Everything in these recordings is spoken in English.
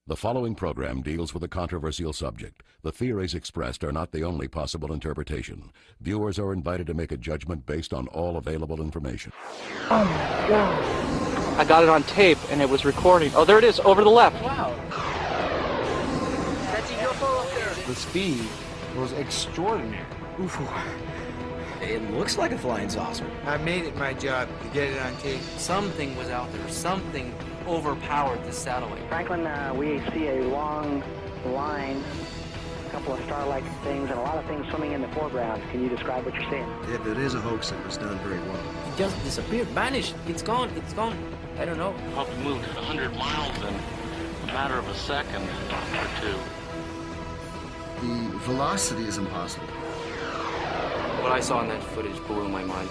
The following program deals with a controversial subject. The theories expressed are not the only possible interpretation. Viewers are invited to make a judgment based on all available information. Oh my God. I got it on tape and it was recording. Oh, there it is, over the left. Wow. That's a UFO up there. The speed was extraordinary. UFO. It looks like a flying saucer. I made it my job to get it on tape. Something was out there. Something overpowered the satellite. Franklin, we see a long line, a couple of star-like things, and a lot of things swimming in the foreground. Can you describe what you're seeing? If it is a hoax, it was done very well. It just disappeared, vanished. It's gone, it's gone. I don't know. Probably moved 100 miles in a matter of a second or two. The velocity is impossible. What I saw in that footage blew my mind.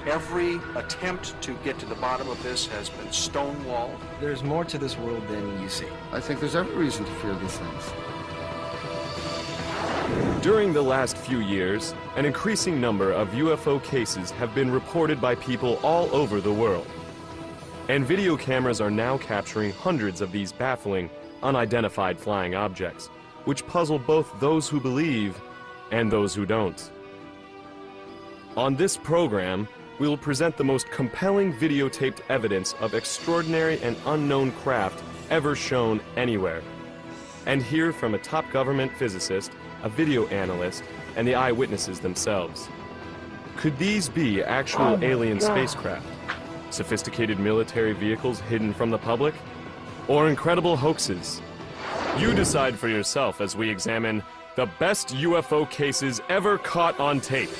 Every attempt to get to the bottom of this has been stonewalled. There's more to this world than you see. I think there's every reason to fear these things. During the last few years, an increasing number of UFO cases have been reported by people all over the world. And video cameras are now capturing hundreds of these baffling, unidentified flying objects, which puzzle both those who believe and those who don't. On this program, we will present the most compelling videotaped evidence of extraordinary and unknown craft ever shown anywhere, and hear from a top government physicist, a video analyst, and the eyewitnesses themselves. Could these be actual alien spacecraft, sophisticated military vehicles hidden from the public, or incredible hoaxes? You decide for yourself as we examine the best UFO cases ever caught on tape.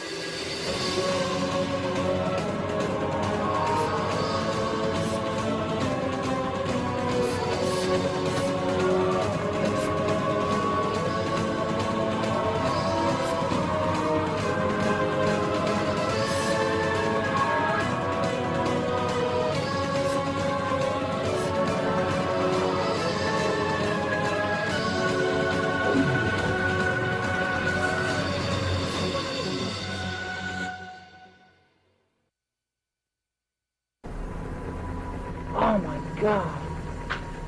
Oh my God.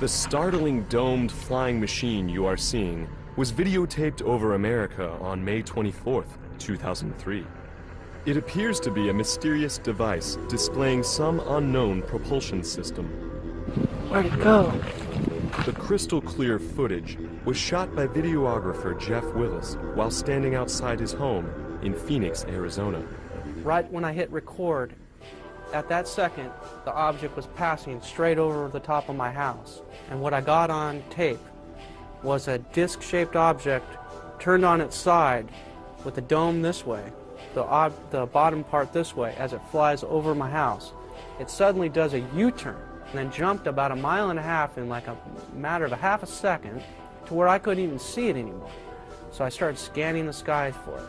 The startling domed flying machine you are seeing was videotaped over America on May 24th, 2003. It appears to be a mysterious device displaying some unknown propulsion system. Where'd it go? The crystal clear footage was shot by videographer Jeff Willis while standing outside his home in Phoenix, Arizona. Right when I hit record, at that second, the object was passing straight over the top of my house. And what I got on tape was a disc-shaped object turned on its side with the dome this way, the bottom part this way, as it flies over my house. It suddenly does a U-turn and then jumped about 1.5 miles in like a matter of a half a second to where I couldn't even see it anymore. So I started scanning the skies for it.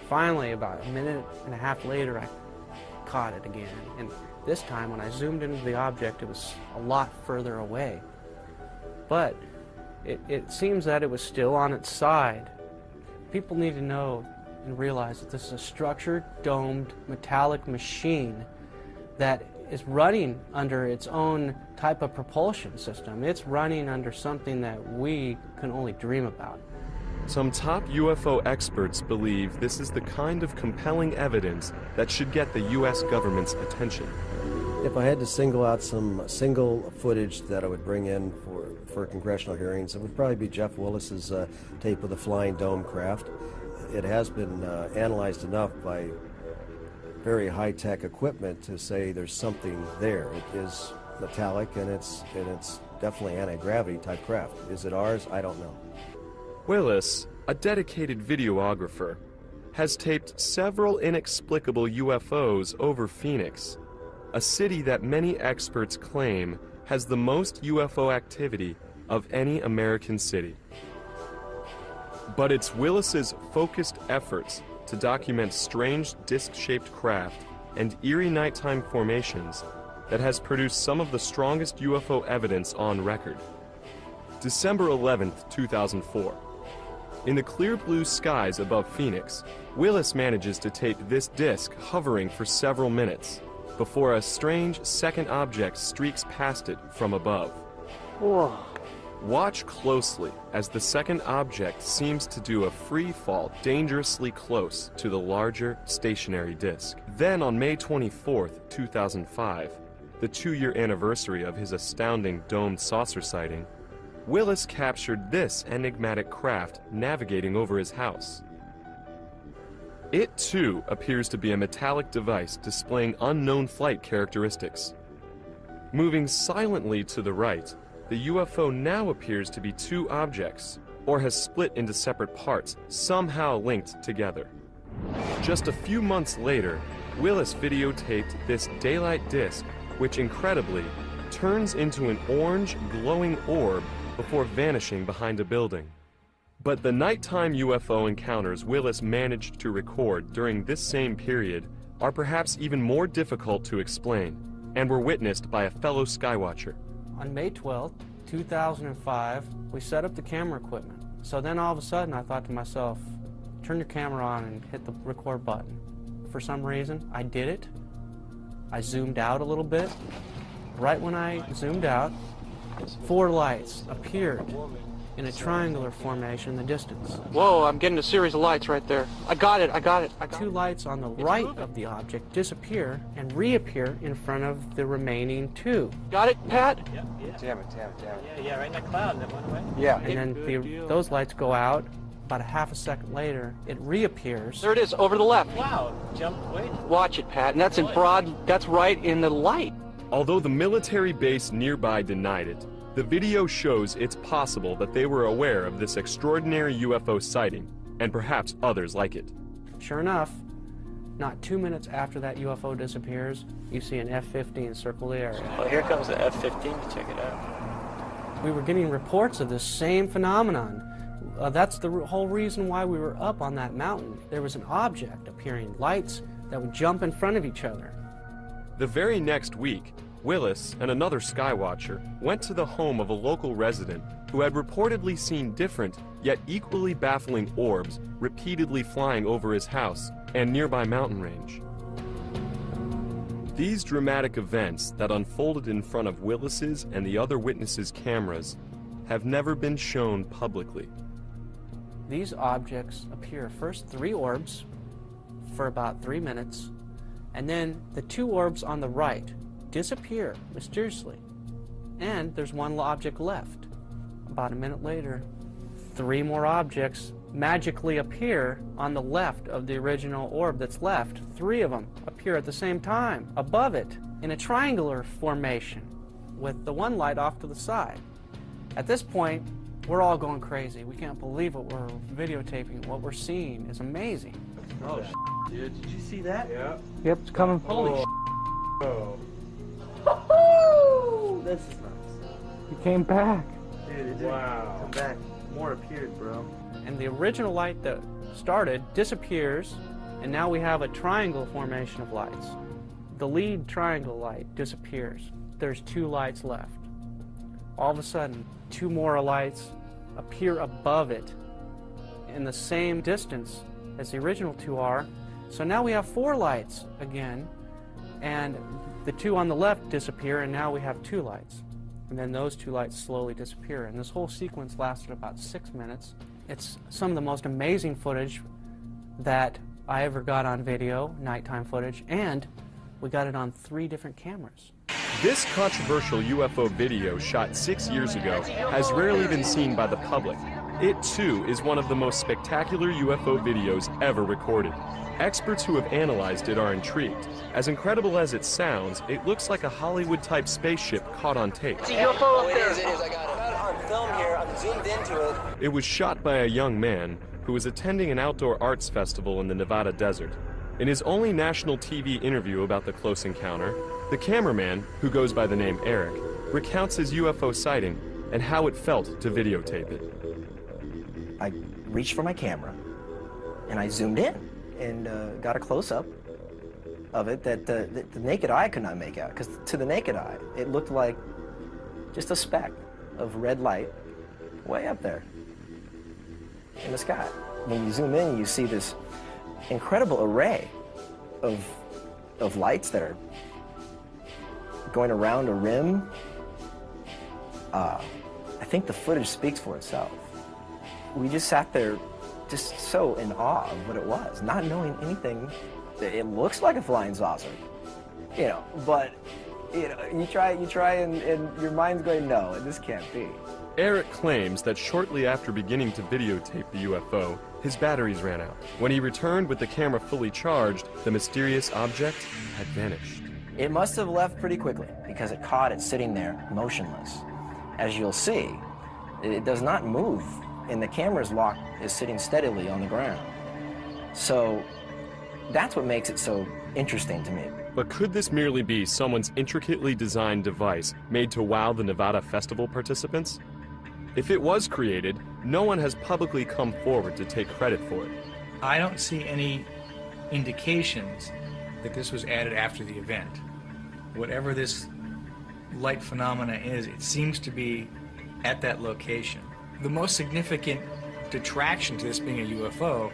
Finally, about 1.5 minutes later, I caught it again, and this time when I zoomed into the object it was a lot further away, but it seems that it was still on its side. People need to know and realize that this is a structured, domed, metallic machine that is running under its own type of propulsion system. It's running under something that we can only dream about. Some top UFO experts believe this is the kind of compelling evidence that should get the U.S. government's attention. If I had to single out some single footage that I would bring in for congressional hearings, it would probably be Jeff Willis's tape of the flying dome craft. It has been analyzed enough by very high-tech equipment to say there's something there. It is metallic and it's definitely anti-gravity type craft. Is it ours? I don't know. Willis, a dedicated videographer, has taped several inexplicable UFOs over Phoenix, a city that many experts claim has the most UFO activity of any American city. But it's Willis's focused efforts to document strange disc-shaped craft and eerie nighttime formations that has produced some of the strongest UFO evidence on record. December 11th, 2004. In the clear blue skies above Phoenix, Willis manages to tape this disc hovering for several minutes before a strange second object streaks past it from above. Whoa. Watch closely as the second object seems to do a free fall dangerously close to the larger stationary disk. Then on May 24th, 2005, the 2-year anniversary of his astounding domed saucer sighting, Willis captured this enigmatic craft navigating over his house. It too appears to be a metallic device displaying unknown flight characteristics. Moving silently to the right, the UFO now appears to be 2 objects, or has split into separate parts, somehow linked together. Just a few months later, Willis videotaped this daylight disc, which incredibly turns into an orange glowing orb before vanishing behind a building. But the nighttime UFO encounters Willis managed to record during this same period are perhaps even more difficult to explain, and were witnessed by a fellow skywatcher. On May 12th, 2005, we set up the camera equipment. So then all of a sudden I thought to myself, turn your camera on and hit the record button. For some reason, I did it. I zoomed out a little bit. Right when I zoomed out, 4 lights appeared in a triangular formation in the distance. Whoa, I'm getting a series of lights right there. I got it. 2 lights on the right of the object disappear and reappear in front of the remaining 2. Got it, Pat? Yeah. Damn it. Yeah, right in that cloud that went away. Yeah. And then those lights go out. About a half a second later, it reappears. There it is, over to the left. Wow, jumped way. Watch it, Pat, and that's in broad, that's right in the light. Although the military base nearby denied it, the video shows it's possible that they were aware of this extraordinary UFO sighting, and perhaps others like it. Sure enough, not 2 minutes after that UFO disappears, you see an F-15 circle the area. Well, here comes the F-15 to check it out. We were getting reports of this same phenomenon. That's the whole reason why we were up on that mountain. There was an object appearing, lights that would jump in front of each other. The very next week, Willis and another skywatcher went to the home of a local resident who had reportedly seen different, yet equally baffling orbs repeatedly flying over his house and nearby mountain range. These dramatic events that unfolded in front of Willis's and the other witnesses' cameras have never been shown publicly. These objects appear first 3 orbs for about 3 minutes, and then the 2 orbs on the right disappear mysteriously, and there's 1 object left. About a minute later, 3 more objects magically appear on the left of the original orb that's left. 3 of them appear at the same time above it in a triangular formation with the 1 light off to the side. At this point, we're all going crazy. We can't believe what we're videotaping. What we're seeing is amazing. Oh, dude, did you see that? Yeah. Yep, it's coming. Holy Oh. This is nuts. He came back. Dude, it did come back. More appeared, bro. And the original light that started disappears, and now we have a triangle formation of lights. The lead triangle light disappears. There's 2 lights left. All of a sudden, 2 more lights appear above it in the same distance as the original 2 are. So now we have 4 lights again, and the 2 on the left disappear, and now we have 2 lights. And then those 2 lights slowly disappear. And this whole sequence lasted about 6 minutes. It's some of the most amazing footage that I ever got on video, nighttime footage, and we got it on 3 different cameras. This controversial UFO video shot 6 years ago has rarely been seen by the public. It too is one of the most spectacular UFO videos ever recorded. Experts who have analyzed it are intrigued. As incredible as it sounds, it looks like a Hollywood-type spaceship caught on tape. It's a UFO up there. It is. I got it on film here. I'm zoomed into it. It was shot by a young man who was attending an outdoor arts festival in the Nevada desert. In his only national TV interview about the close encounter, the cameraman, who goes by the name Eric, recounts his UFO sighting and how it felt to videotape it. I reached for my camera, and I zoomed in and got a close-up of it that the naked eye could not make out. Because to the naked eye, it looked like just a speck of red light way up there in the sky. When you zoom in, you see this incredible array of lights that are going around a rim I think the footage speaks for itself. We just sat there just so in awe of what it was, not knowing anything. It looks like a flying saucer, you know, but you know, you try and your mind's going, no, this can't be. Eric claims that shortly after beginning to videotape the UFO, his batteries ran out. When he returned with the camera fully charged, the mysterious object had vanished. It must have left pretty quickly because it caught it sitting there motionless. As you'll see, it does not move, and the camera's lock is sitting steadily on the ground. So that's what makes it so interesting to me. But could this merely be someone's intricately designed device made to wow the Nevada Festival participants? If it was created, no one has publicly come forward to take credit for it. I don't see any indications that this was added after the event. Whatever this light phenomena is, it seems to be at that location. The most significant detraction to this being a UFO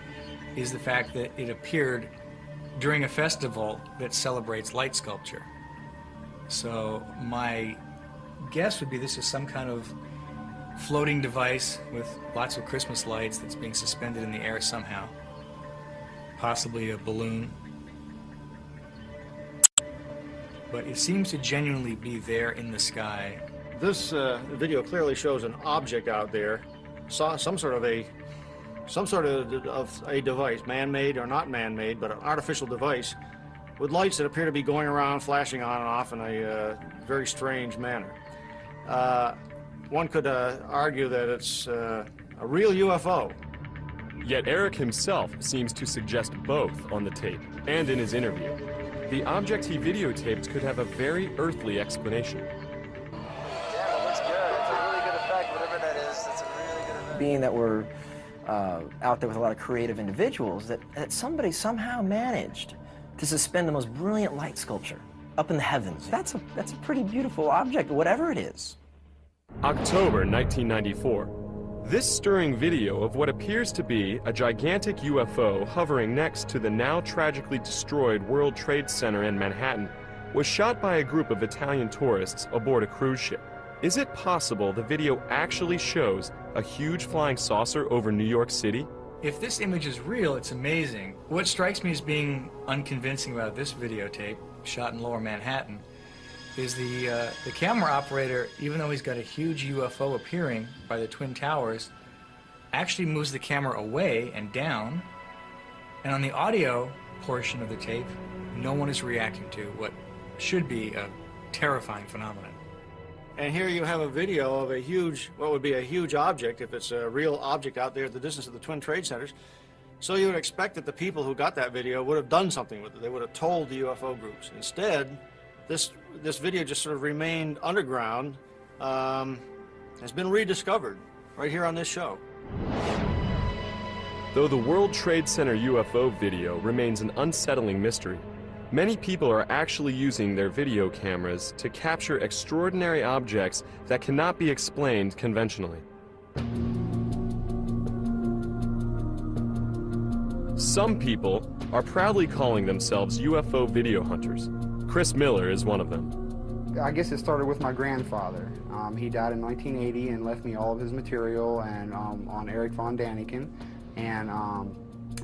is the fact that it appeared during a festival that celebrates light sculpture. So my guess would be this is some kind of floating device with lots of Christmas lights that's being suspended in the air somehow. Possibly a balloon. But it seems to genuinely be there in the sky. This video clearly shows an object out there, some sort of a device, man-made or not man-made, but an artificial device with lights that appear to be going around, flashing on and off in a very strange manner. One could argue that it's a real UFO. Yet Eric himself seems to suggest both on the tape and in his interview. The object he videotaped could have a very earthly explanation. Yeah, it looks good. It's a really good effect, whatever that is. It's a really good effect. Being that we're out there with a lot of creative individuals, that somebody somehow managed to suspend the most brilliant light sculpture up in the heavens. That's a pretty beautiful object, whatever it is. October 1994. This stirring video of what appears to be a gigantic UFO hovering next to the now tragically destroyed World Trade Center in Manhattan was shot by a group of Italian tourists aboard a cruise ship. Is it possible the video actually shows a huge flying saucer over New York City? If this image is real, it's amazing. What strikes me as being unconvincing about this videotape, shot in Lower Manhattan, is the camera operator, even though he's got a huge UFO appearing by the Twin Towers, actually moves the camera away and down, and on the audio portion of the tape, no one is reacting to what should be a terrifying phenomenon. And here you have a video of a huge, what would be a huge object, if it's a real object out there at the distance of the Twin Trade Centers. So you would expect that the people who got that video would have done something with it. They would have told the UFO groups. Instead, this video just sort of remained underground, has been rediscovered right here on this show. Though the World Trade Center UFO video remains an unsettling mystery, many people are actually using their video cameras to capture extraordinary objects that cannot be explained conventionally. Some people are proudly calling themselves UFO video hunters. Chris Miller is one of them. I guess it started with my grandfather. He died in 1980 and left me all of his material and on Eric von Daniken. And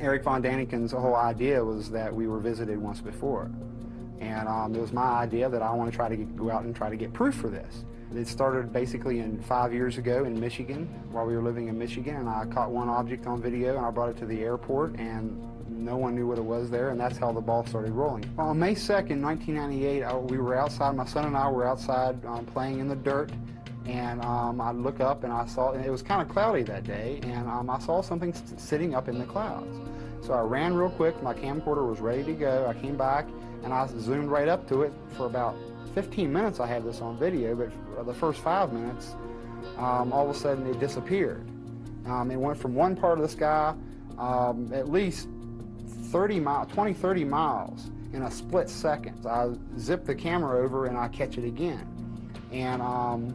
Eric von Daniken's whole idea was that we were visited once before. And it was my idea that I want to try to go out and try to get proof for this. It started basically 5 years ago in Michigan, while we were living in Michigan, and I caught one object on video and I brought it to the airport, and no one knew what it was there, and that's how the ball started rolling. On May 2nd, 1998, we were outside, my son and I were outside playing in the dirt, and I look up and I saw, and it was kind of cloudy that day, and I saw something sitting up in the clouds. So I ran real quick, my camcorder was ready to go, I came back, and I zoomed right up to it. For about 15 minutes I had this on video, but for the first 5 minutes, all of a sudden it disappeared. It went from one part of the sky at least 30 miles in a split second. I zip the camera over and I catch it again. And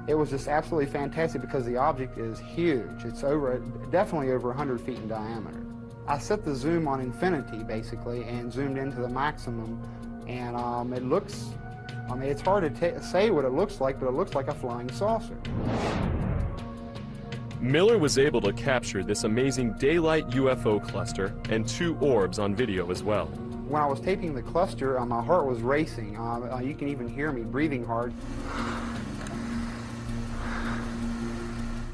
it was just absolutely fantastic because the object is huge. It's definitely over 100 feet in diameter. I set the zoom on infinity basically and zoomed into the maximum, and it looks I mean, it's hard to say what it looks like, but it looks like a flying saucer. Miller was able to capture this amazing daylight UFO cluster and 2 orbs on video as well. When I was taping the cluster, my heart was racing. You can even hear me breathing hard.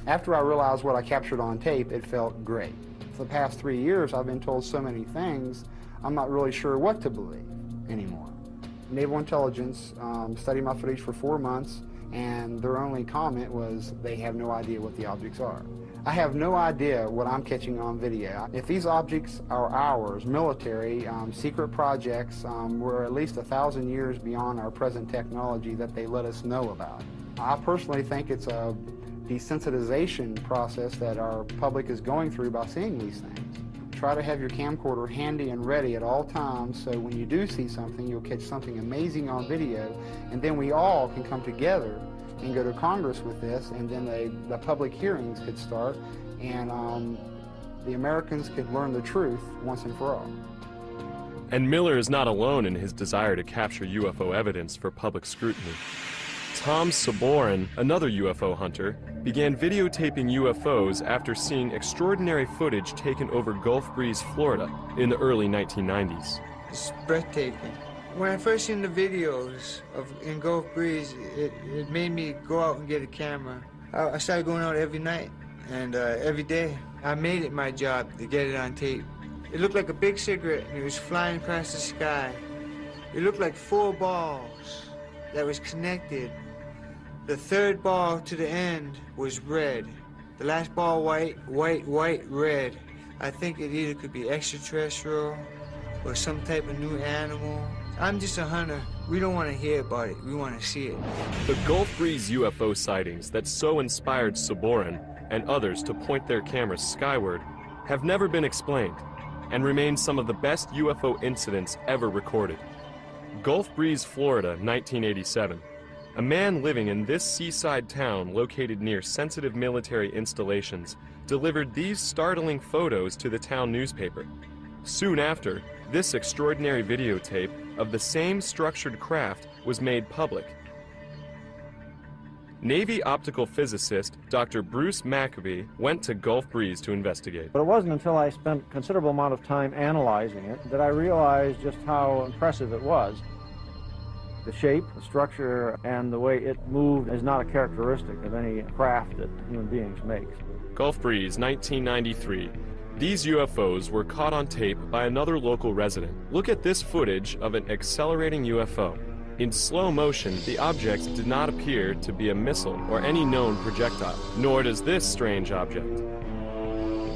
After I realized what I captured on tape, it felt great. For the past 3 years, I've been told so many things, I'm not really sure what to believe anymore. Naval Intelligence studied my footage for 4 months, and their only comment was they have no idea what the objects are. I have no idea what I'm catching on video. If these objects are ours, military, secret projects, we're at least 1,000 years beyond our present technology that they let us know about. I personally think it's a desensitization process that our public is going through by seeing these things. Try to have your camcorder handy and ready at all times, so when you do see something, you'll catch something amazing on video, and then we all can come together and go to Congress with this, and then the public hearings could start, and the Americans could learn the truth once and for all. And Miller is not alone in his desire to capture UFO evidence for public scrutiny. Tom Saborin, another UFO hunter, began videotaping UFOs after seeing extraordinary footage taken over Gulf Breeze, Florida in the early 1990s. It's breathtaking. When I first seen the videos in Gulf Breeze, it made me go out and get a camera. I started going out every night and every day. I made it my job to get it on tape. It looked like a big cigarette and it was flying across the sky. It looked like 4 balls that was connected. The 3rd ball to the end was red. The last ball white, white, white, red. I think it either could be extraterrestrial or some type of new animal. I'm just a hunter. We don't want to hear about it. We want to see it. The Gulf Breeze UFO sightings that so inspired Saborin and others to point their cameras skyward have never been explained and remain some of the best UFO incidents ever recorded. Gulf Breeze, Florida, 1987. A man living in this seaside town located near sensitive military installations delivered these startling photos to the town newspaper. Soon after, this extraordinary videotape of the same structured craft was made public. Navy optical physicist Dr. Bruce Maccabee went to Gulf Breeze to investigate. But it wasn't until I spent a considerable amount of time analyzing it that I realized just how impressive it was. The shape, the structure, and the way it moved is not a characteristic of any craft that human beings make. Gulf Breeze, 1993. These UFOs were caught on tape by another local resident. Look at this footage of an accelerating UFO. In slow motion, the object did not appear to be a missile or any known projectile, nor does this strange object.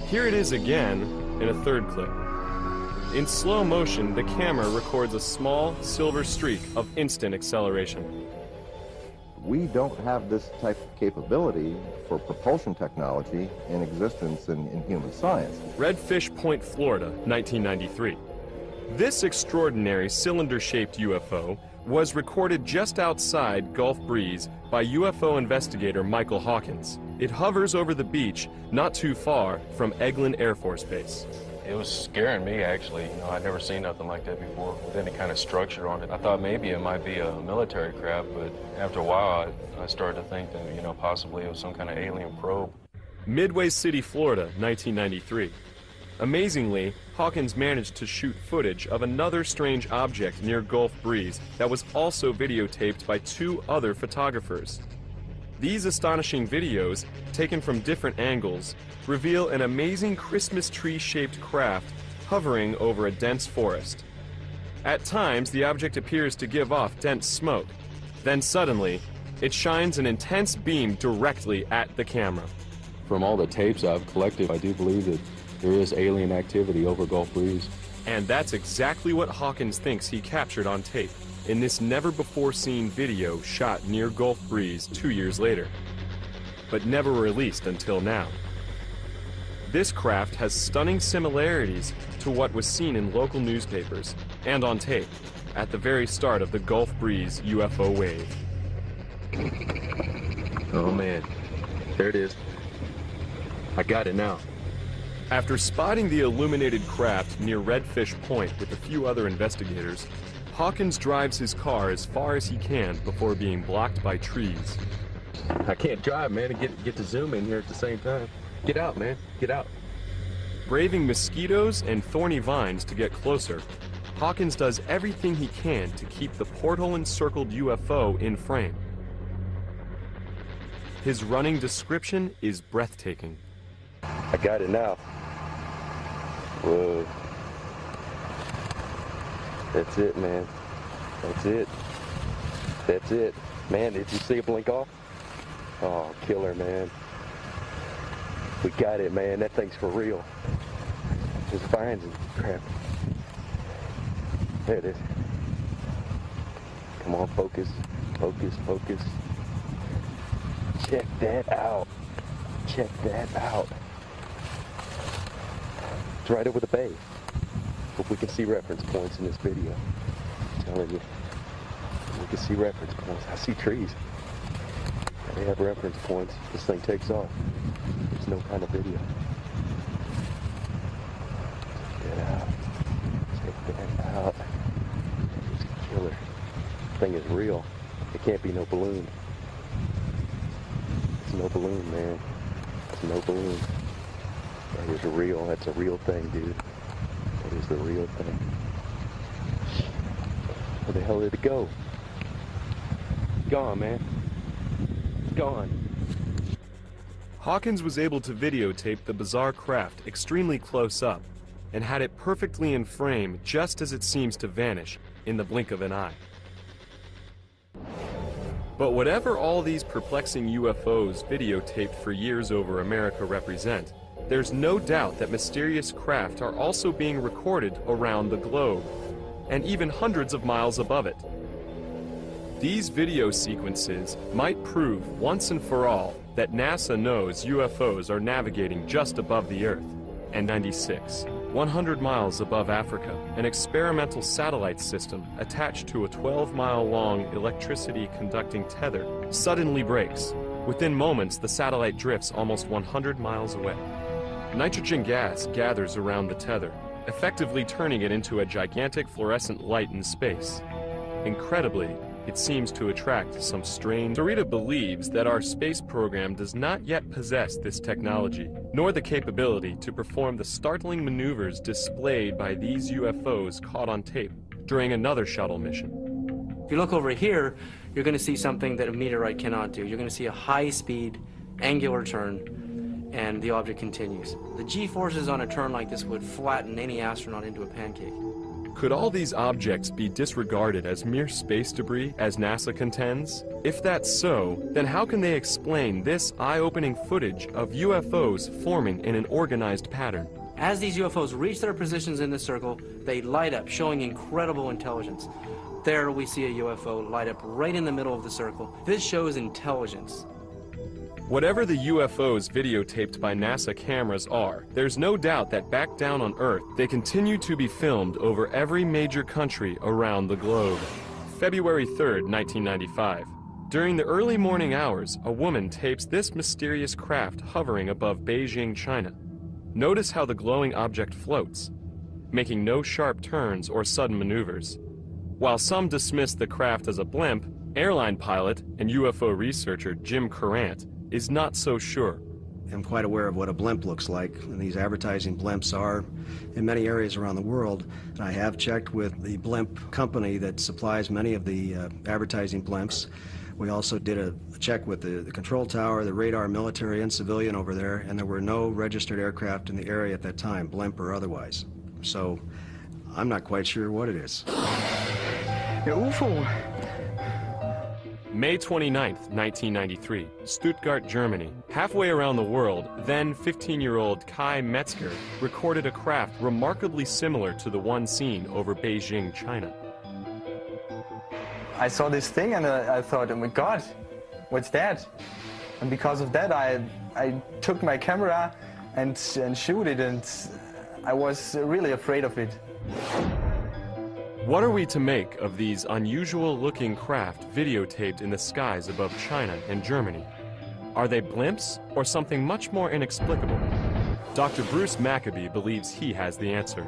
Here it is again in a 3rd clip. In slow motion, the camera records a small silver streak of instant acceleration. We don't have this type of capability for propulsion technology in existence in human science. Redfish Point, Florida, 1993. This extraordinary cylinder-shaped UFO was recorded just outside Gulf Breeze by UFO investigator Michael Hawkins. It hovers over the beach not too far from Eglin Air Force Base. It was scaring me, actually. You know, I'd never seen nothing like that before with any kind of structure on it. I thought maybe it might be a military craft, but after a while, I started to think that, you know, possibly it was some kind of alien probe. Midway City, Florida, 1993. Amazingly, Hawkins managed to shoot footage of another strange object near Gulf Breeze that was also videotaped by 2 other photographers. These astonishing videos, taken from different angles, reveal an amazing Christmas tree-shaped craft hovering over a dense forest. At times, the object appears to give off dense smoke. Then suddenly, it shines an intense beam directly at the camera. From all the tapes I've collected, I do believe that there is alien activity over Gulf Breeze. And that's exactly what Hawkins thinks he captured on tape in this never-before-seen video shot near Gulf Breeze 2 years later, but never released until now. This craft has stunning similarities to what was seen in local newspapers and on tape at the very start of the Gulf Breeze UFO wave. Oh man, there it is. I got it now. After spotting the illuminated craft near Redfish Point with a few other investigators, Hawkins drives his car as far as he can before being blocked by trees. I can't drive, man, and get to zoom in here at the same time. Get out, man. Get out. Braving mosquitoes and thorny vines to get closer, Hawkins does everything he can to keep the portal-encircled UFO in frame. His running description is breathtaking. I got it now. Whoa. That's it, man. That's it. That's it. Man, did you see it blink off? Oh, killer, man. We got it, man. That thing's for real. Just finds it. Crap. There it is. Come on, focus. Focus, focus. Check that out. Check that out. It's right over the bay. Hope we can see reference points in this video. I'm telling you. We can see reference points. I see trees. They have reference points. This thing takes off. There's no kind of video. Check that out. Check that out. It's a killer. This thing is real. It can't be no balloon. It's no balloon, man. It's no balloon. That is real. That's a real thing, dude. That is the real thing. Where the hell did it go? Gone, man. Gone. Hawkins was able to videotape the bizarre craft extremely close up and had it perfectly in frame just as it seems to vanish in the blink of an eye. But whatever all these perplexing UFOs videotaped for years over America represent, there's no doubt that mysterious craft are also being recorded around the globe, and even hundreds of miles above it. These video sequences might prove once and for all that NASA knows UFOs are navigating just above the Earth. And 96, 100 miles above Africa, an experimental satellite system attached to a 12-mile-long electricity-conducting tether suddenly breaks. Within moments, the satellite drifts almost 100 miles away. Nitrogen gas gathers around the tether, effectively turning it into a gigantic fluorescent light in space. Incredibly, it seems to attract some strange... Sarita believes that our space program does not yet possess this technology, nor the capability to perform the startling maneuvers displayed by these UFOs caught on tape during another shuttle mission. If you look over here, you're going to see something that a meteorite cannot do. You're going to see a high-speed, angular turn, and the object continues. The G-forces on a turn like this would flatten any astronaut into a pancake. Could all these objects be disregarded as mere space debris, as NASA contends? If that's so, then how can they explain this eye-opening footage of UFOs forming in an organized pattern? As these UFOs reach their positions in the circle, they light up, showing incredible intelligence. There we see a UFO light up right in the middle of the circle. This shows intelligence. Whatever the UFOs videotaped by NASA cameras are, there's no doubt that back down on Earth, they continue to be filmed over every major country around the globe. February 3rd, 1995. During the early morning hours, a woman tapes this mysterious craft hovering above Beijing, China. Notice how the glowing object floats, making no sharp turns or sudden maneuvers. While some dismiss the craft as a blimp, airline pilot and UFO researcher Jim Courant is not so sure. I'm quite aware of what a blimp looks like, and these advertising blimps are in many areas around the world. And I have checked with the blimp company that supplies many of the advertising blimps. We also did a check with the control tower, the radar, military and civilian over there, and there were no registered aircraft in the area at that time, blimp or otherwise. So I'm not quite sure what it is. UFO. May 29th, 1993, Stuttgart, Germany. Halfway around the world, then 15-year-old Kai Metzger recorded a craft remarkably similar to the one seen over Beijing, China. I saw this thing and I thought, oh my God, what's that? And because of that, I took my camera and shoot it, and I was really afraid of it. What are we to make of these unusual-looking craft videotaped in the skies above China and Germany? Are they blimps or something much more inexplicable? Dr. Bruce Maccabee believes he has the answer.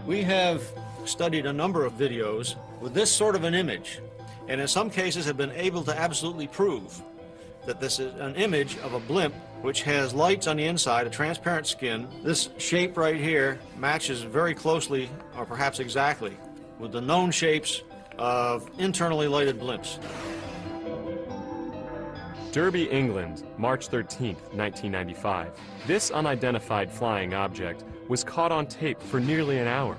We have studied a number of videos with this sort of an image, and in some cases have been able to absolutely prove that this is an image of a blimp which has lights on the inside, a transparent skin. This shape right here matches very closely, or perhaps exactly, with the known shapes of internally lighted blimps. Derby, England, March 13, 1995. This unidentified flying object was caught on tape for nearly an hour.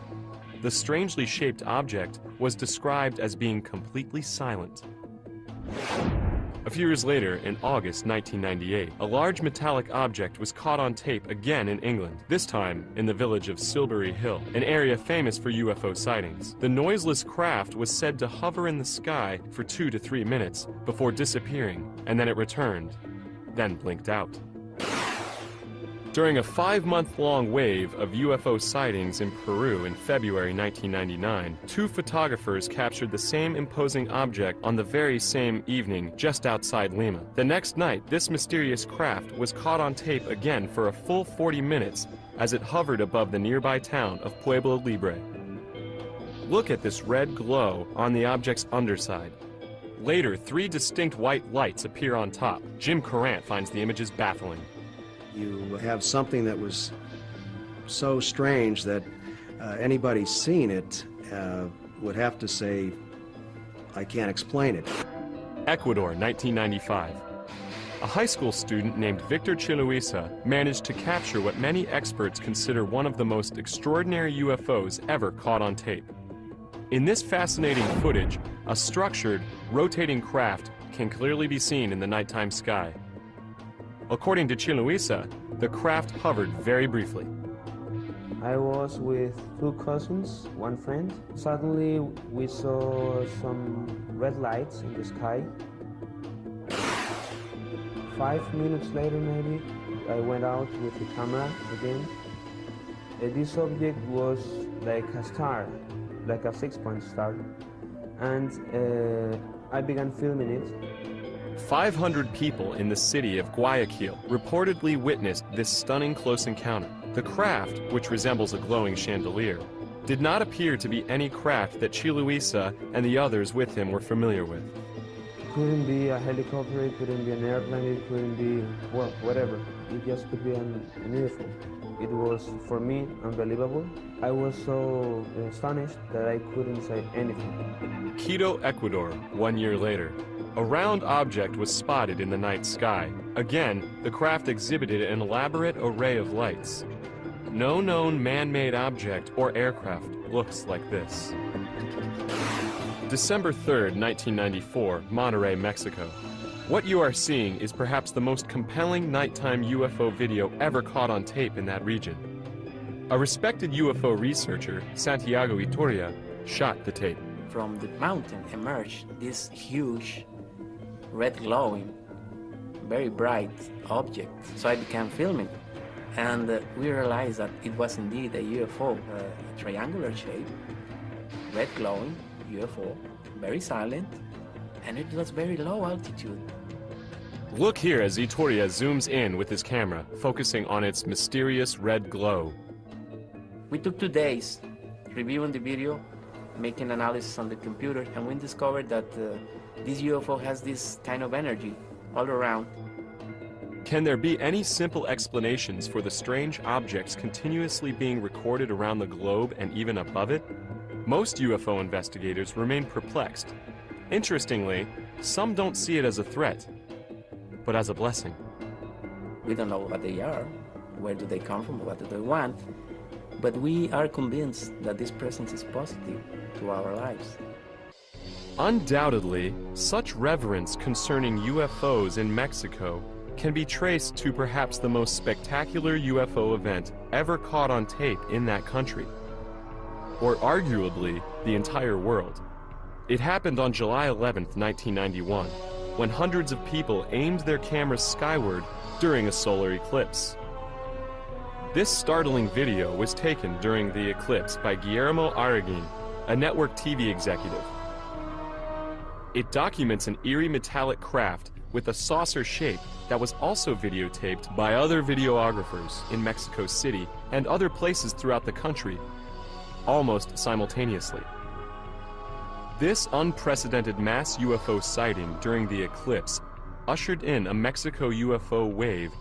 The strangely shaped object was described as being completely silent. A few years later, in August 1998, a large metallic object was caught on tape again in England, this time in the village of Silbury Hill, an area famous for UFO sightings. The noiseless craft was said to hover in the sky for 2 to 3 minutes before disappearing, and then it returned, then blinked out. During a 5-month-long wave of UFO sightings in Peru in February 1999, 2 photographers captured the same imposing object on the very same evening just outside Lima. The next night, this mysterious craft was caught on tape again for a full 40 minutes as it hovered above the nearby town of Pueblo Libre. Look at this red glow on the object's underside. Later, 3 distinct white lights appear on top. Jim Courant finds the images baffling. You have something that was so strange that anybody seen it would have to say, I can't explain it. Ecuador, 1995. A high school student named Victor Chiluisa managed to capture what many experts consider one of the most extraordinary UFOs ever caught on tape. In this fascinating footage, a structured, rotating craft can clearly be seen in the nighttime sky. According to Chiluisa, the craft hovered very briefly. I was with 2 cousins, 1 friend. Suddenly we saw some red lights in the sky. 5 minutes later maybe, I went out with the camera again. This object was like a star, like a 6-point star. And I began filming it. 500 people in the city of Guayaquil reportedly witnessed this stunning close encounter. The craft, which resembles a glowing chandelier, did not appear to be any craft that Chiluisa and the others with him were familiar with. It couldn't be a helicopter, it couldn't be an airplane, it couldn't be, well, whatever. It just could be an UFO. It was, for me, unbelievable. I was so astonished that I couldn't say anything. Quito, Ecuador, 1 year later. A round object was spotted in the night sky. Again, the craft exhibited an elaborate array of lights. No known man-made object or aircraft looks like this. December 3rd, 1994, Monterrey, Mexico. What you are seeing is perhaps the most compelling nighttime UFO video ever caught on tape in that region. A respected UFO researcher, Santiago Itoria, shot the tape. From the mountain emerged this huge, red glowing, very bright object. So I began filming, and we realized that it was indeed a UFO, a triangular shape, red glowing UFO, very silent, and it was very low altitude. Look here as Itoria zooms in with his camera, focusing on its mysterious red glow. We took 2 days reviewing the video, making analysis on the computer, and we discovered that this UFO has this kind of energy all around. Can there be any simple explanations for the strange objects continuously being recorded around the globe and even above it? Most UFO investigators remain perplexed. Interestingly, some don't see it as a threat, but as a blessing. We don't know what they are, where do they come from, what do they want, but we are convinced that this presence is positive to our lives. Undoubtedly, such reverence concerning UFOs in Mexico can be traced to perhaps the most spectacular UFO event ever caught on tape in that country, or arguably the entire world. It happened on July 11th, 1991, when hundreds of people aimed their cameras skyward during a solar eclipse. This startling video was taken during the eclipse by Guillermo Arriguin, a network TV executive. It documents an eerie metallic craft with a saucer shape that was also videotaped by other videographers in Mexico City and other places throughout the country, almost simultaneously. This unprecedented mass UFO sighting during the eclipse ushered in a Mexico UFO wave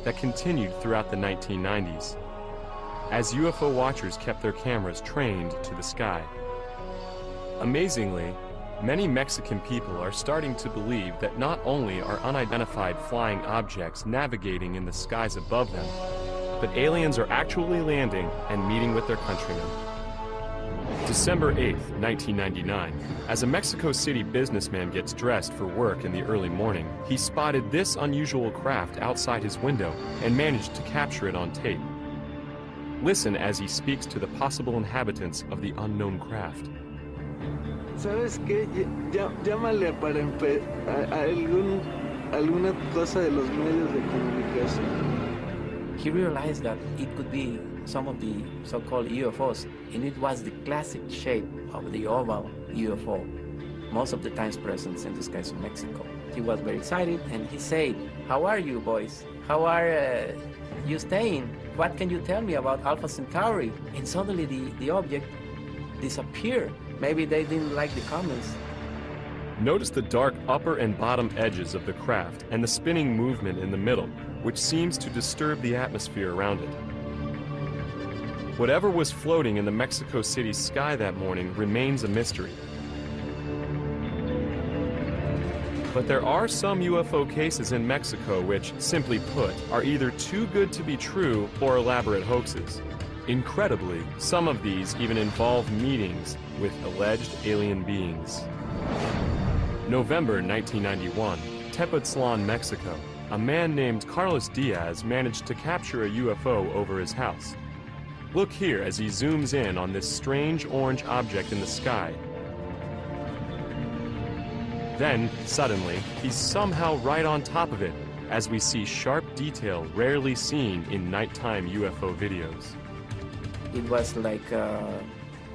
that continued throughout the 1990s, as UFO watchers kept their cameras trained to the sky. Amazingly, many Mexican people are starting to believe that not only are unidentified flying objects navigating in the skies above them, but aliens are actually landing and meeting with their countrymen. December 8, 1999, as a Mexico City businessman gets dressed for work in the early morning, he spotted this unusual craft outside his window and managed to capture it on tape. Listen as he speaks to the possible inhabitants of the unknown craft. ¿Sabes qué? Llámale para a alguna cosa de los medios de comunicación. He realized that it could be some of the so-called UFOs, and it was the classic shape of the oval UFO, most of the times present in the skies of Mexico. He was very excited, and he said, "How are you, boys? How are you staying? What can you tell me about Alpha Centauri?" And suddenly the object disappeared. Maybe they didn't like the comments. Notice the dark upper and bottom edges of the craft and the spinning movement in the middle, which seems to disturb the atmosphere around it. Whatever was floating in the Mexico City sky that morning remains a mystery. But there are some UFO cases in Mexico which, simply put, are either too good to be true or elaborate hoaxes. Incredibly, some of these even involve meetings with alleged alien beings. November 1991, Tepoztlan, Mexico. A man named Carlos Diaz managed to capture a UFO over his house. Look here as he zooms in on this strange orange object in the sky. Then, suddenly, he's somehow right on top of it, as we see sharp detail rarely seen in nighttime UFO videos. It was like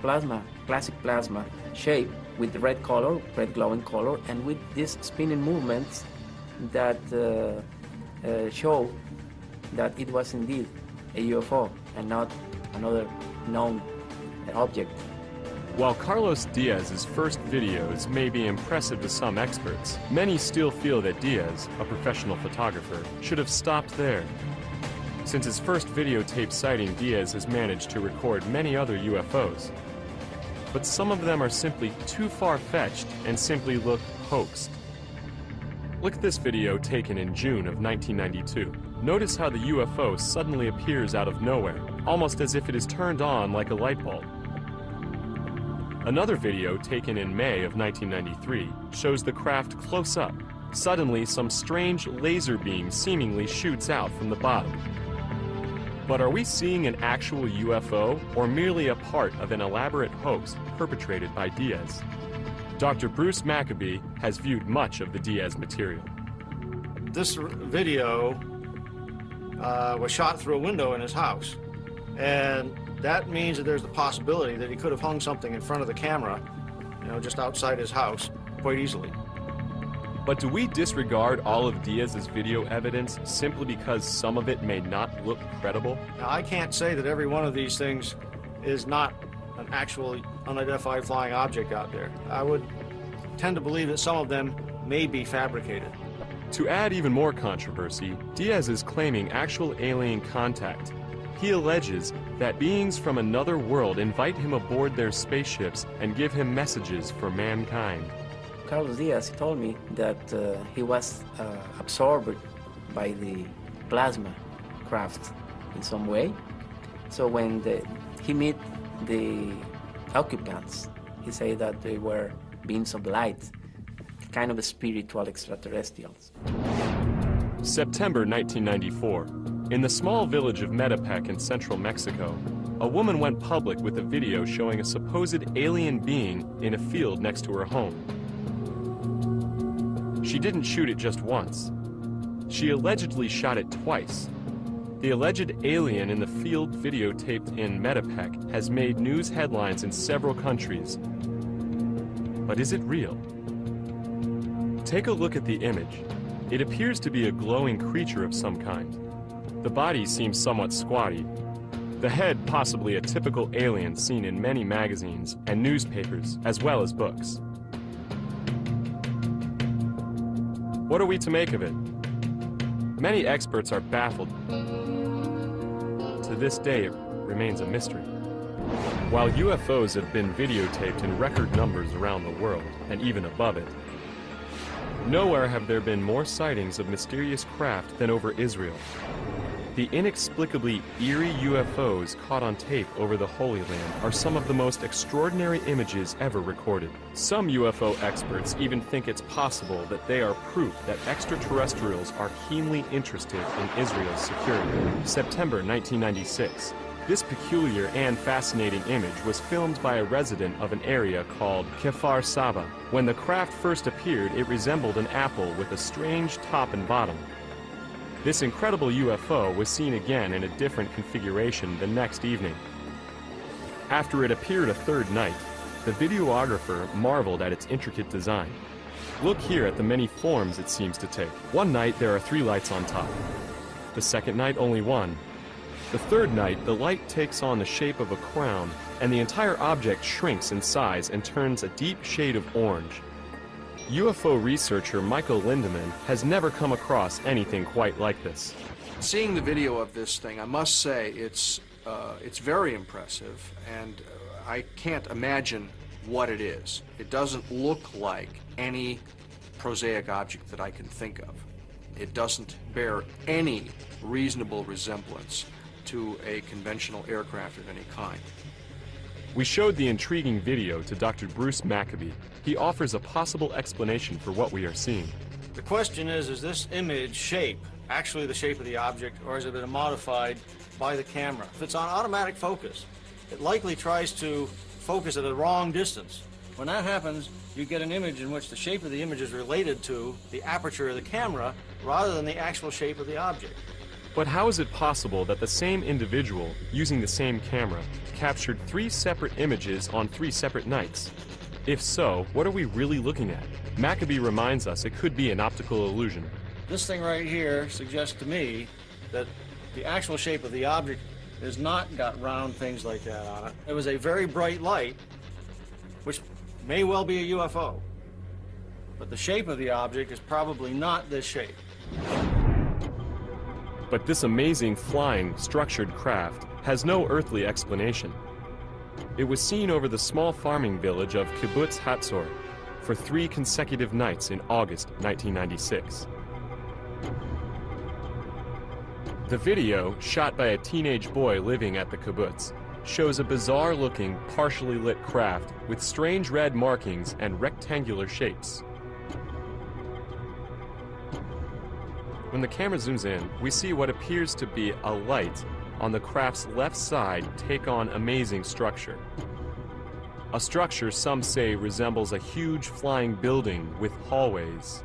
plasma, classic plasma shape with red color, red glowing color, and with these spinning movements that show that it was indeed a UFO and not another known object. While Carlos Diaz's first videos may be impressive to some experts, many still feel that Diaz, a professional photographer, should have stopped there. Since his first videotape sighting, Diaz has managed to record many other UFOs. But some of them are simply too far-fetched and simply look hoaxed. Look at this video taken in June of 1992. Notice how the UFO suddenly appears out of nowhere, almost as if it is turned on like a light bulb. Another video taken in May of 1993 shows the craft close up. Suddenly, some strange laser beam seemingly shoots out from the bottom. But are we seeing an actual UFO or merely a part of an elaborate hoax perpetrated by Diaz? Dr. Bruce Maccabee has viewed much of the Diaz material. This video was shot through a window in his house, and that means that there's the possibility that he could have hung something in front of the camera, just outside his house, quite easily. But do we disregard all of Diaz's video evidence simply because some of it may not look credible? Now, I can't say that every one of these things is not an actual unidentified flying object out there. I would tend to believe that some of them may be fabricated. To add even more controversy, Diaz is claiming actual alien contact. He alleges that beings from another world invite him aboard their spaceships and give him messages for mankind. Carlos Diaz told me that he was absorbed by the plasma craft in some way. So when he met the occupants, he said that they were beings of light, kind of spiritual extraterrestrials. September 1994. In the small village of Metepec in central Mexico, a woman went public with a video showing a supposed alien being in a field next to her home. She didn't shoot it just once. She allegedly shot it twice. The alleged alien in the field videotaped in Metepec has made news headlines in several countries. But is it real? Take a look at the image. It appears to be a glowing creature of some kind. The body seems somewhat squatty. The head possibly a typical alien seen in many magazines and newspapers, as well as books. What are we to make of it? Many experts are baffled. To this day, it remains a mystery. While UFOs have been videotaped in record numbers around the world, and even above it, nowhere have there been more sightings of mysterious craft than over Israel. The inexplicably eerie UFOs caught on tape over the Holy Land are some of the most extraordinary images ever recorded. Some UFO experts even think it's possible that they are proof that extraterrestrials are keenly interested in Israel's security. September 1996. This peculiar and fascinating image was filmed by a resident of an area called Kfar Saba. When the craft first appeared, it resembled an apple with a strange top and bottom. This incredible UFO was seen again in a different configuration the next evening. After it appeared a third night, the videographer marveled at its intricate design. Look here at the many forms it seems to take. One night there are 3 lights on top. The second night only 1. The third night the light takes on the shape of a crown and the entire object shrinks in size and turns a deep shade of orange. UFO researcher Michael Lindemann has never come across anything quite like this. Seeing the video of this thing, I must say it's very impressive, and I can't imagine what it is. It doesn't look like any prosaic object that I can think of. It doesn't bear any reasonable resemblance to a conventional aircraft of any kind. We showed the intriguing video to Dr. Bruce Maccabee. He offers a possible explanation for what we are seeing. The question is this image shape actually the shape of the object, or has it been modified by the camera? If it's on automatic focus, it likely tries to focus at a wrong distance. When that happens, you get an image in which the shape of the image is related to the aperture of the camera rather than the actual shape of the object. But how is it possible that the same individual, using the same camera, captured 3 separate images on 3 separate nights? If so, what are we really looking at? Maccabee reminds us it could be an optical illusion. This thing right here suggests to me that the actual shape of the object has not got round things like that on it. It was a very bright light, which may well be a UFO. But the shape of the object is probably not this shape. But this amazing flying, structured craft has no earthly explanation. It was seen over the small farming village of Kibbutz Hatzor for 3 consecutive nights in August 1996. The video, shot by a teenage boy living at the kibbutz, shows a bizarre-looking, partially lit craft with strange red markings and rectangular shapes. When the camera zooms in, we see what appears to be a light on the craft's left side take on amazing structure. A structure some say resembles a huge flying building with hallways.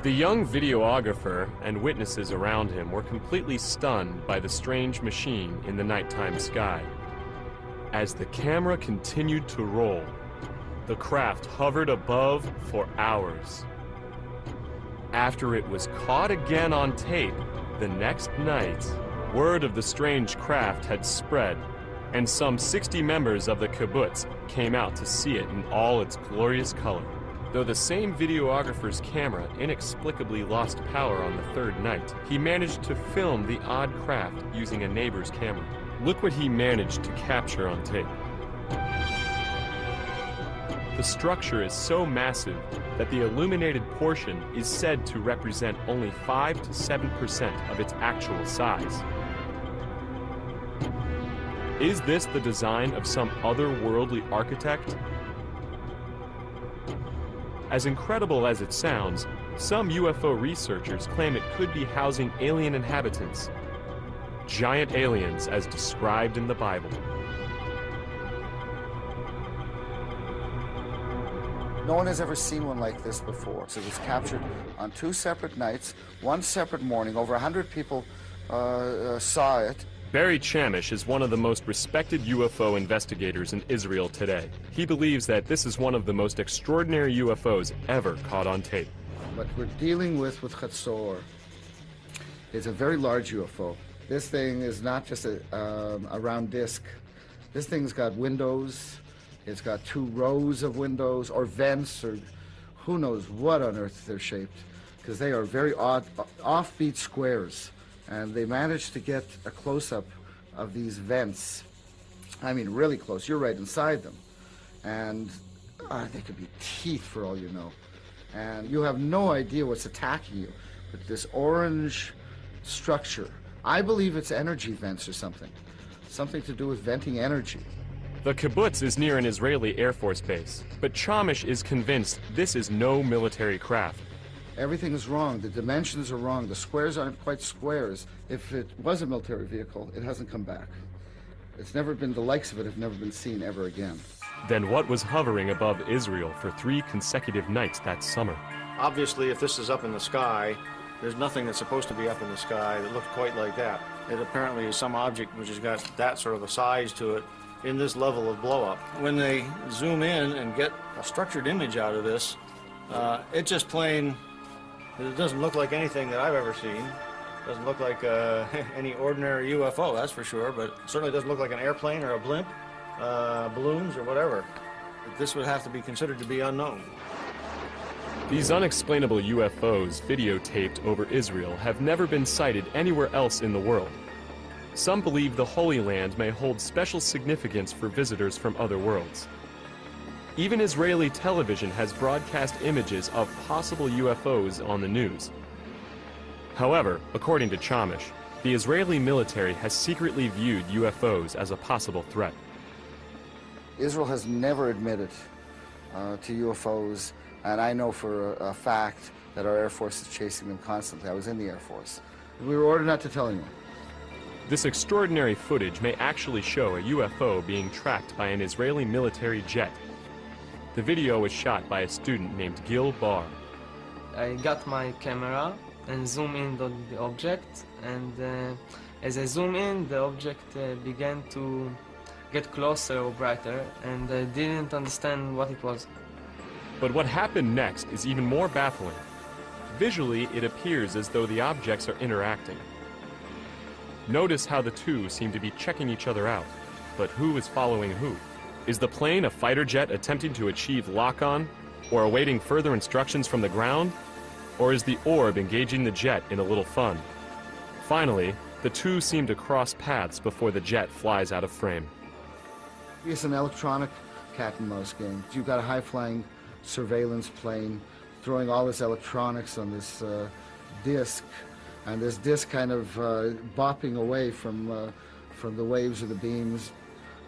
The young videographer and witnesses around him were completely stunned by the strange machine in the nighttime sky. As the camera continued to roll, the craft hovered above for hours. After it was caught again on tape the next night, word of the strange craft had spread, and some 60 members of the kibbutz came out to see it in all its glorious color. Though the same videographer's camera inexplicably lost power on the 3rd night, he managed to film the odd craft using a neighbor's camera. Look what he managed to capture on tape. The structure is so massive that the illuminated portion is said to represent only 5 to 7% of its actual size. Is this the design of some otherworldly architect? As incredible as it sounds, some UFO researchers claim it could be housing alien inhabitants. Giant aliens as described in the Bible. No one has ever seen one like this before. So it was captured on 2 separate nights, 1 separate morning. Over 100 people saw it. Barry Chamish is one of the most respected UFO investigators in Israel today. He believes that this is one of the most extraordinary UFOs ever caught on tape. What we're dealing with Hatzor is a very large UFO. This thing is not just a round disc. This thing's got windows, It's got 2 rows of windows or vents or who knows what on earth they're shaped, because they are very odd, offbeat squares. And they managed to get a close-up of these vents. I mean, really close. You're right inside them. And they could be teeth for all you know. And you have no idea what's attacking you. But this orange structure, I believe it's energy vents or something. Something to do with venting energy. The kibbutz is near an Israeli Air Force base, but Chamish is convinced this is no military craft. Everything is wrong. The dimensions are wrong. The squares aren't quite squares. If it was a military vehicle, it hasn't come back. It's never been, the likes of it have never been seen ever again. Then what was hovering above Israel for 3 consecutive nights that summer? Obviously, if this is up in the sky, there's nothing that's supposed to be up in the sky that looks quite like that. It apparently is some object which has got that sort of a size to it in this level of blow-up. When they zoom in and get a structured image out of this, it just plain, it doesn't look like anything that I've ever seen. It doesn't look like any ordinary UFO, that's for sure, but it certainly doesn't look like an airplane or a blimp, balloons or whatever. This would have to be considered to be unknown. These unexplainable UFOs videotaped over Israel have never been sighted anywhere else in the world. Some believe the Holy Land may hold special significance for visitors from other worlds. Even Israeli television has broadcast images of possible UFOs on the news. However, according to Chamish, the Israeli military has secretly viewed UFOs as a possible threat. Israel has never admitted to UFOs, and I know for a fact that our Air Force is chasing them constantly. I was in the Air Force. We were ordered not to tell anyone. This extraordinary footage may actually show a UFO being tracked by an Israeli military jet. The video was shot by a student named Gil Bar. I got my camera and zoom in on the object, and as I zoom in, the object began to get closer or brighter, and I didn't understand what it was. But what happened next is even more baffling. Visually, it appears as though the objects are interacting. Notice how the two seem to be checking each other out. But who is following who? Is the plane a fighter jet attempting to achieve lock-on, or awaiting further instructions from the ground? Or is the orb engaging the jet in a little fun? Finally, the two seem to cross paths before the jet flies out of frame. It's an electronic cat and mouse game. You've got a high-flying surveillance plane throwing all this electronics on this disc, and this disc kind of bopping away from the waves or the beams.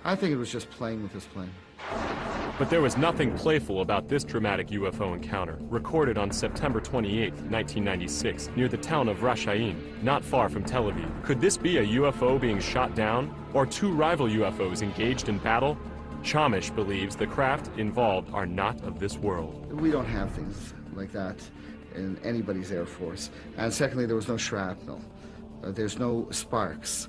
I think it was just playing with this plane. But there was nothing playful about this dramatic UFO encounter, recorded on September 28, 1996, near the town of Rashaim, not far from Tel Aviv. Could this be a UFO being shot down, or 2 rival UFOs engaged in battle? Chamish believes the craft involved are not of this world. We don't have things like that in anybody's Air Force. And secondly, there was no shrapnel. There's no sparks.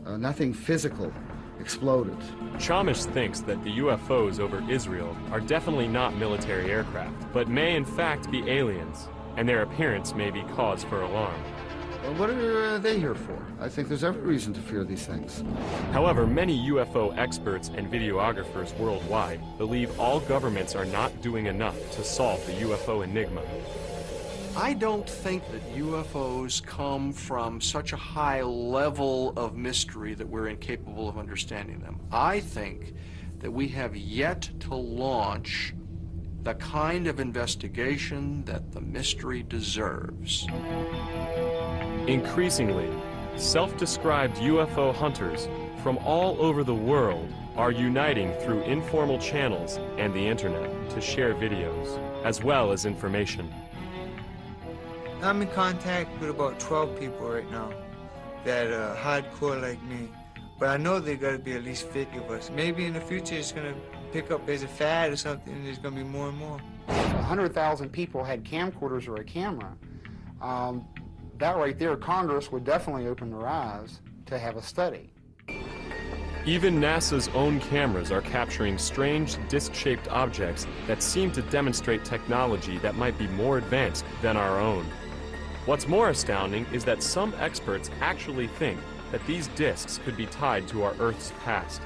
Nothing physical exploded. Chamish thinks that the UFOs over Israel are definitely not military aircraft, but may in fact be aliens, and their appearance may be cause for alarm. Well, what are they here for? I think there's every reason to fear these things. However, many UFO experts and videographers worldwide believe all governments are not doing enough to solve the UFO enigma. I don't think that UFOs come from such a high level of mystery that we're incapable of understanding them. I think that we have yet to launch the kind of investigation that the mystery deserves. Increasingly, self-described UFO hunters from all over the world are uniting through informal channels and the internet to share videos, as well as information. I'm in contact with about 12 people right now that are hardcore like me. But I know there got to be at least 50 of us. Maybe in the future it's going to pick up as a fad or something, and there's going to be more and more. If 100,000 people had camcorders or a camera, that right there, Congress would definitely open their eyes to have a study. Even NASA's own cameras are capturing strange disc-shaped objects that seem to demonstrate technology that might be more advanced than our own. What's more astounding is that some experts actually think that these discs could be tied to our Earth's past.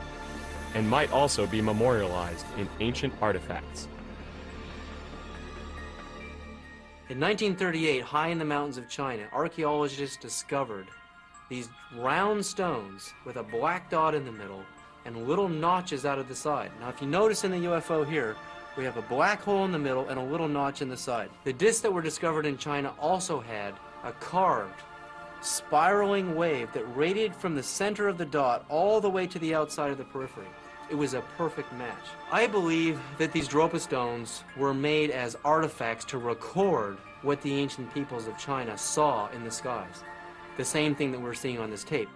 and might also be memorialized in ancient artifacts. In 1938, high in the mountains of China, archaeologists discovered these round stones with a black dot in the middle and little notches out of the side. Now, if you notice in the UFO here, we have a black hole in the middle and a little notch in the side. The discs that were discovered in China also had a carved, spiraling wave that radiated from the center of the dot all the way to the outside of the periphery. It was a perfect match. I believe that these Dropa stones were made as artifacts to record what the ancient peoples of China saw in the skies. The same thing that we're seeing on this tape.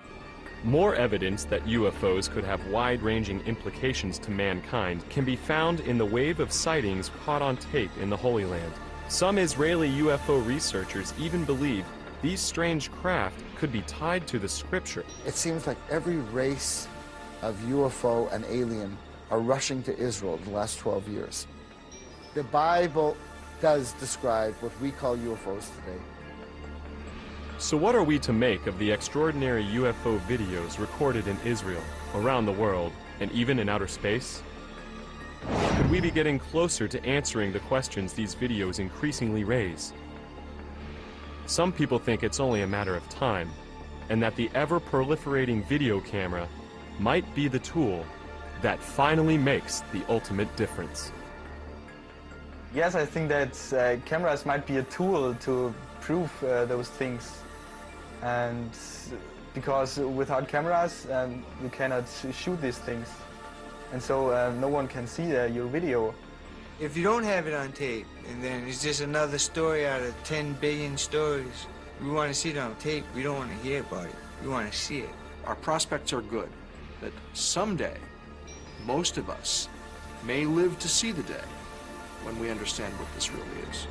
More evidence that UFOs could have wide-ranging implications to mankind can be found in the wave of sightings caught on tape in the Holy Land. Some Israeli UFO researchers even believe these strange craft could be tied to the scripture. It seems like every race of UFO and alien are rushing to Israel in the last 12 years. The Bible does describe what we call UFOs today. So what are we to make of the extraordinary UFO videos recorded in Israel, around the world, and even in outer space? Could we be getting closer to answering the questions these videos increasingly raise? Some people think it's only a matter of time, and that the ever-proliferating video camera might be the tool that finally makes the ultimate difference. Yes, I think that cameras might be a tool to prove those things. And because without cameras, you cannot shoot these things. And so no one can see your video. If you don't have it on tape, and then it's just another story out of 10 billion stories, we want to see it on tape. We don't want to hear about it. We want to see it. Our prospects are good, that someday, most of us may live to see the day when we understand what this really is.